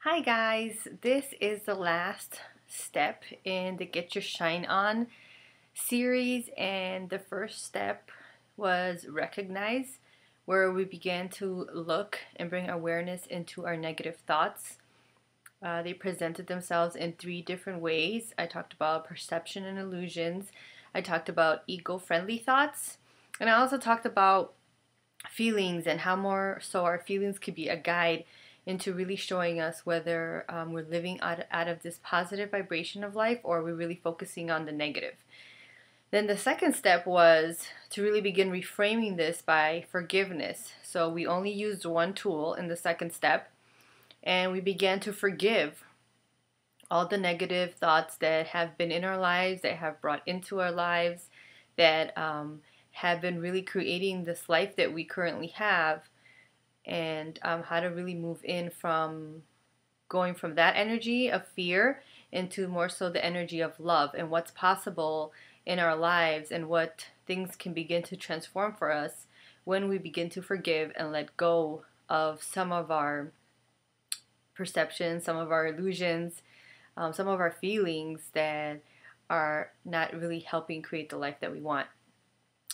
Hi guys, this is the last step in the Get Your Shine On series, and the first step was recognize, where we began to look and bring awareness into our negative thoughts. They presented themselves in three different ways. I talked about perception and illusions, I talked about ego-friendly thoughts, and I also talked about feelings and how more so our feelings could be a guide into really showing us whether we're living out of this positive vibration of life or we're really focusing on the negative. Then the second step was to really begin reframing this by forgiveness. So we only used one tool in the second step, and we began to forgive all the negative thoughts that have been in our lives, that have brought into our lives, that have been really creating this life that we currently have, and how to really move in from going from that energy of fear into more so the energy of love and what's possible in our lives and what things can begin to transform for us when we begin to forgive and let go of some of our perceptions, some of our illusions, some of our feelings that are not really helping create the life that we want.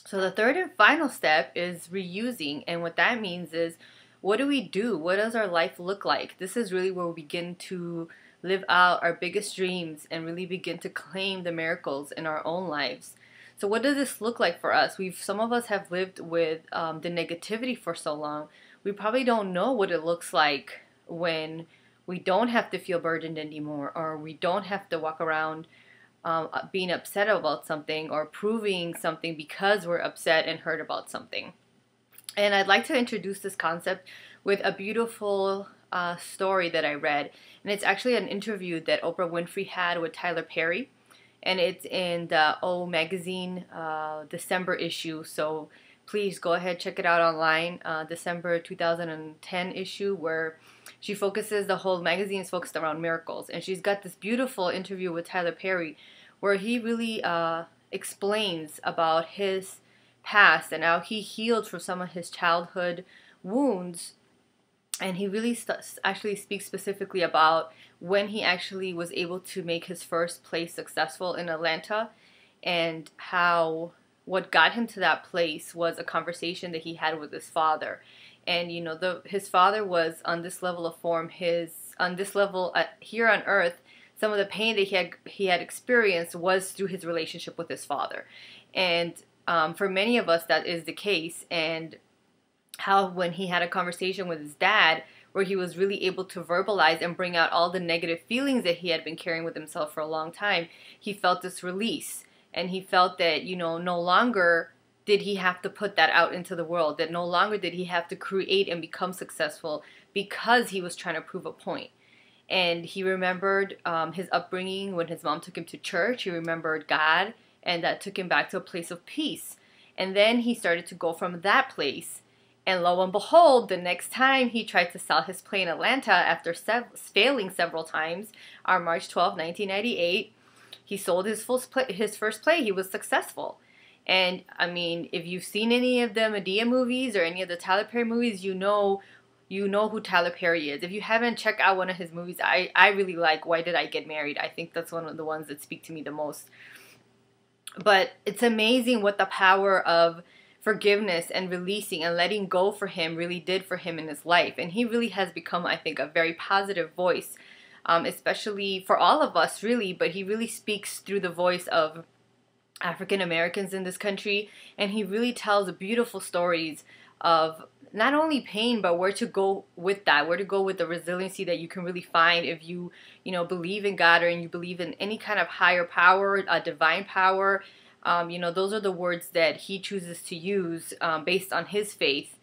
So the third and final step is reusing, and what that means is, what do we do? What does our life look like? This is really where we begin to live out our biggest dreams and really begin to claim the miracles in our own lives. So what does this look like for us? Some of us have lived with the negativity for so long. We probably don't know what it looks like when we don't have to feel burdened anymore, or we don't have to walk around being upset about something or proving something because we're upset and hurt about something. And I'd like to introduce this concept with a beautiful story that I read. And it's actually an interview that Oprah Winfrey had with Tyler Perry. And it's in the O Magazine December issue. So please go ahead, check it out online. December 2010 issue, where she focuses, the whole magazine is focused around miracles. And she's got this beautiful interview with Tyler Perry where he really explains about his past and how he healed from some of his childhood wounds. And he really actually speaks specifically about when he actually was able to make his first place successful in Atlanta, and how what got him to that place was a conversation that he had with his father. And you know, his father was on this level of form, on this level here on earth. Some of the pain that he had experienced was through his relationship with his father. And for many of us, that is the case. And how when he had a conversation with his dad, where he was really able to verbalize and bring out all the negative feelings that he had been carrying with himself for a long time, he felt this release. And he felt that, you know, no longer did he have to put that out into the world, that no longer did he have to create and become successful because he was trying to prove a point. And he remembered his upbringing when his mom took him to church. He remembered God, and that took him back to a place of peace. And then he started to go from that place. And lo and behold, the next time he tried to sell his play in Atlanta after failing several times, on March 12, 1998, he sold his first play. He was successful. And I mean, if you've seen any of the Madea movies or any of the Tyler Perry movies, you know who Tyler Perry is. If you haven't, check out one of his movies. I really like Why Did I Get Married? I think that's one of the ones that speak to me the most. But it's amazing what the power of forgiveness and releasing and letting go for him really did for him in his life. And he really has become, I think, a very positive voice, especially for all of us, really. But he really speaks through the voice of African Americans in this country. And he really tells beautiful stories of not only pain, but where to go with that, where to go with the resiliency that you can really find if you believe in God, or you believe in any kind of higher power, a divine power. Those are the words that he chooses to use based on his faith.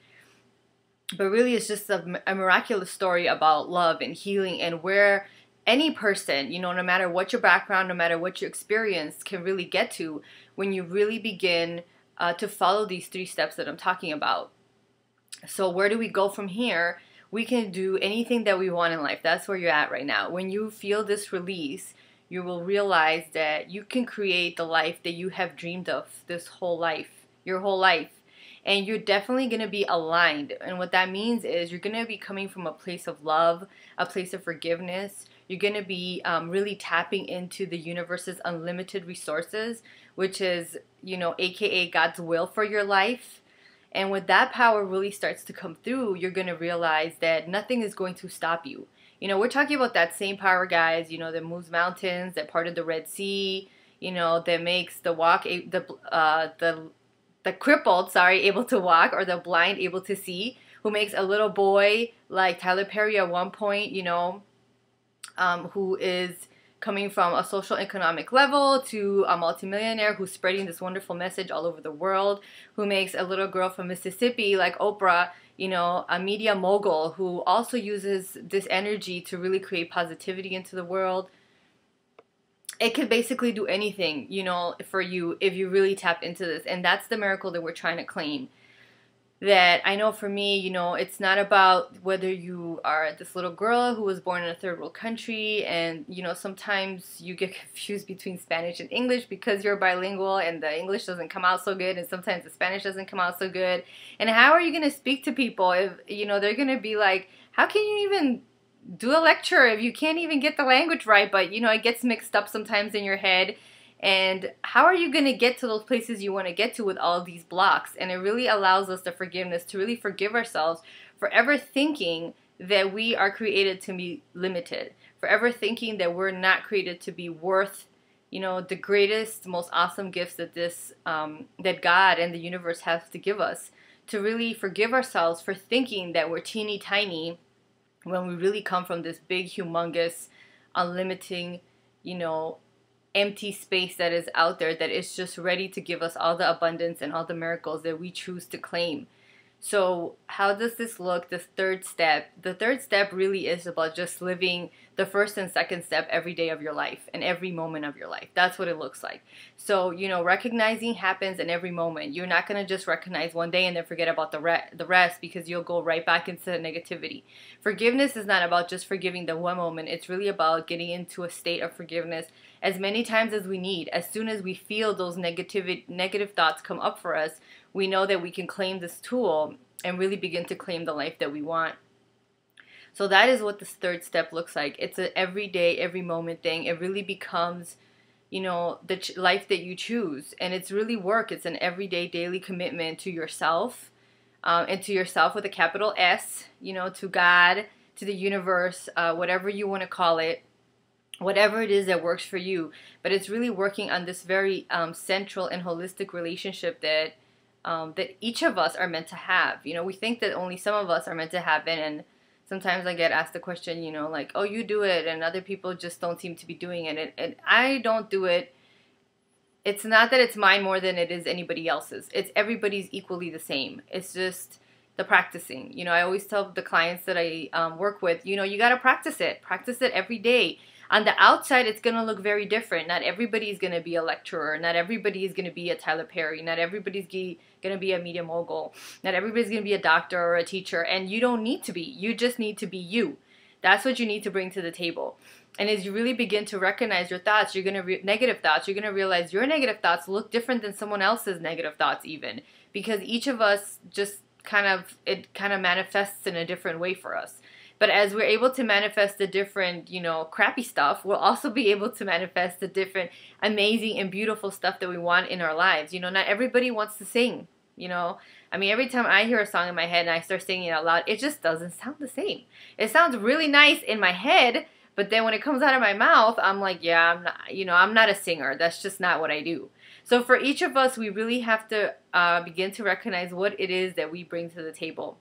But really, it's just a miraculous story about love and healing, and where any person, no matter what your background, no matter what your experience, can really get to when you really begin to follow these three steps that I'm talking about. So where do we go from here? We can do anything that we want in life. That's where you're at right now. When you feel this release, you will realize that you can create the life that you have dreamed of your whole life. and you're definitely going to be aligned. And what that means is you're going to be coming from a place of love, a place of forgiveness. You're going to be really tapping into the universe's unlimited resources, which is, AKA God's will for your life. And when that power really starts to come through, you're going to realize that nothing is going to stop you. We're talking about that same power, guys, that moves mountains, that parted the Red Sea, that makes the crippled, able to walk, or the blind able to see, who makes a little boy like Tyler Perry at one point, who is coming from a social economic level to a multimillionaire who's spreading this wonderful message all over the world, who makes a little girl from Mississippi like Oprah, a media mogul who also uses this energy to really create positivity into the world. It could basically do anything, for you if you really tap into this. And that's the miracle that we're trying to claim. That I know for me, it's not about whether you are this little girl who was born in a third world country, and, sometimes you get confused between Spanish and English because you're bilingual and the English doesn't come out so good, and sometimes the Spanish doesn't come out so good. And how are you going to speak to people if, they're going to be like, how can you even do a lecture if you can't even get the language right? But, it gets mixed up sometimes in your head. And how are you going to get to those places you want to get to with all of these blocks? And it really allows us the forgiveness to really forgive ourselves for ever thinking that we are created to be limited, for ever thinking that we're not created to be worth, the greatest, most awesome gifts that that God and the universe has to give us. To really forgive ourselves for thinking that we're teeny tiny when we really come from this big, humongous, unlimiting, empty space that is out there that is just ready to give us all the abundance and all the miracles that we choose to claim. So how does this look? The third step really is about just living the first and second step every day of your life and every moment of your life. That's what it looks like. So, recognizing happens in every moment. You're not going to just recognize one day and then forget about the rest, because you'll go right back into the negativity. Forgiveness is not about just forgiving the one moment. It's really about getting into a state of forgiveness as many times as we need. As soon as we feel those negative thoughts come up for us, we know that we can claim this tool and really begin to claim the life that we want. So that is what this third step looks like. It's an everyday, every moment thing. It really becomes, the life that you choose. And it's really work. It's an everyday, daily commitment to yourself, and to yourself with a capital S, to God, to the universe, whatever you want to call it, whatever it is that works for you. But it's really working on this very central and holistic relationship that each of us are meant to have. We think that only some of us are meant to have it, and sometimes I get asked the question, like, oh, you do it, and other people just don't seem to be doing it. And I don't do it. It's not that it's mine more than it is anybody else's. It's everybody's equally the same. It's just the practicing. I always tell the clients that I work with, you got to practice it. Practice it every day. On the outside, it's going to look very different. Not everybody is going to be a lecturer. Not everybody is going to be a Tyler Perry. Not everybody's going to be a media mogul. Not everybody's going to be a doctor or a teacher. And you don't need to be. You just need to be you. That's what you need to bring to the table. And as you really begin to recognize your thoughts, you're going to negative thoughts. You're going to realize your negative thoughts look different than someone else's negative thoughts even. Because each of us just kind of manifests in a different way for us. But as we're able to manifest the different, crappy stuff, we'll also be able to manifest the different amazing and beautiful stuff that we want in our lives. Not everybody wants to sing, every time I hear a song in my head and I start singing it out loud, it just doesn't sound the same. It sounds really nice in my head, but then when it comes out of my mouth, I'm like, yeah, I'm not a singer. That's just not what I do. So for each of us, we really have to begin to recognize what it is that we bring to the table.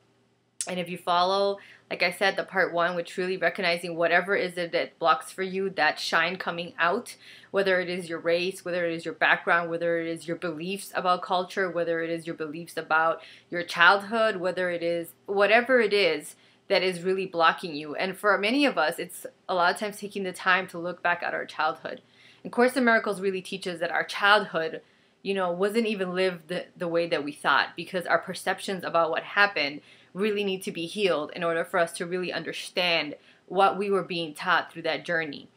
And if you follow, like I said, the part one, which really recognizing whatever is it that blocks for you, that shine coming out, whether it is your race, whether it is your background, whether it is your beliefs about culture, whether it is your beliefs about your childhood, whether it is, whatever it is that is really blocking you. And for many of us, it's a lot of times taking the time to look back at our childhood. And Course in Miracles really teaches that our childhood, wasn't even lived the way that we thought, because our perceptions about what happened really need to be healed in order for us to really understand what we were being taught through that journey.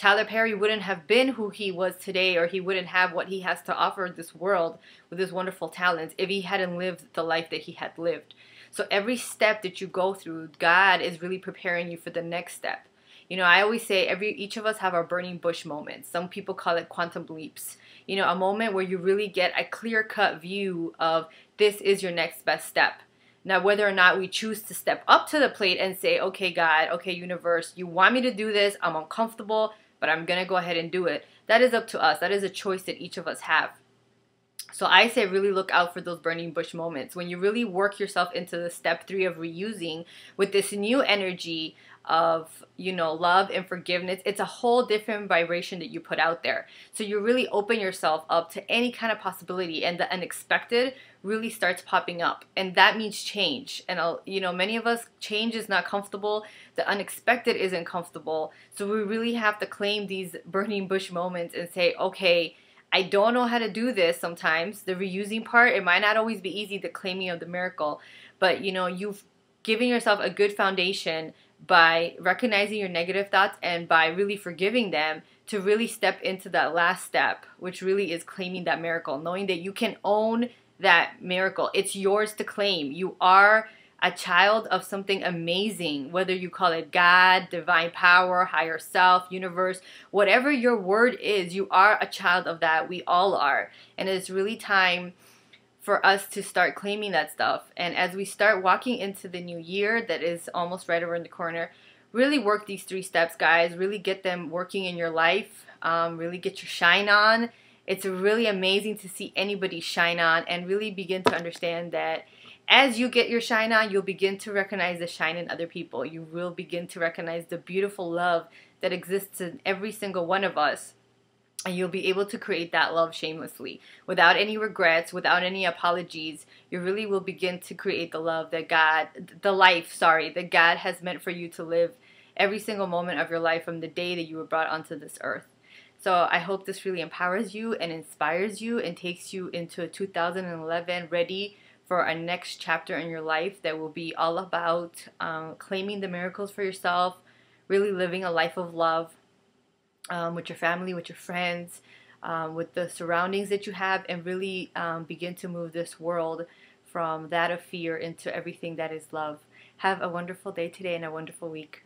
Tyler Perry wouldn't have been who he was today, or he wouldn't have what he has to offer this world with his wonderful talents if he hadn't lived the life that he had lived. So every step that you go through, God is really preparing you for the next step. You know, I always say each of us have our burning bush moments. Some people call it quantum leaps. You know, a moment where you really get a clear-cut view of this is your next best step. Now, whether or not we choose to step up to the plate and say, okay, God, okay, universe, you want me to do this, I'm uncomfortable, but I'm going to go ahead and do it. That is up to us. That is a choice that each of us have. So I say really look out for those burning bush moments. When you really work yourself into the step 3 of reusing with this new energy of, you know, love and forgiveness, it's a whole different vibration that you put out there. So you really open yourself up to any kind of possibility, and the unexpected really starts popping up. And that means change. And, you know, many of us, change is not comfortable. The unexpected isn't comfortable. So we really have to claim these burning bush moments and say, okay, I don't know how to do this sometimes. The reusing part, it might not always be easy, the claiming of the miracle. But, you know, you've given yourself a good foundation by recognizing your negative thoughts and by really forgiving them to really step into that last step, which really is claiming that miracle, knowing that you can own that miracle. It's yours to claim. You are a child of something amazing, whether you call it God, divine power, higher self, universe, whatever your word is, you are a child of that. We all are. And it's really time for us to start claiming that stuff. And as we start walking into the new year that is almost right around the corner, really work these 3 steps, guys. Really get them working in your life. Really get your shine on. It's really amazing to see anybody shine on, and really begin to understand that as you get your shine on, you'll begin to recognize the shine in other people. You will begin to recognize the beautiful love that exists in every single one of us. And you'll be able to create that love shamelessly, without any regrets, without any apologies. You really will begin to create the love that that God has meant for you to live every single moment of your life from the day that you were brought onto this earth. So I hope this really empowers you and inspires you and takes you into 2011 ready for a next chapter in your life that will be all about claiming the miracles for yourself, really living a life of love with your family, with your friends, with the surroundings that you have, and really begin to move this world from that of fear into everything that is love. Have a wonderful day today and a wonderful week.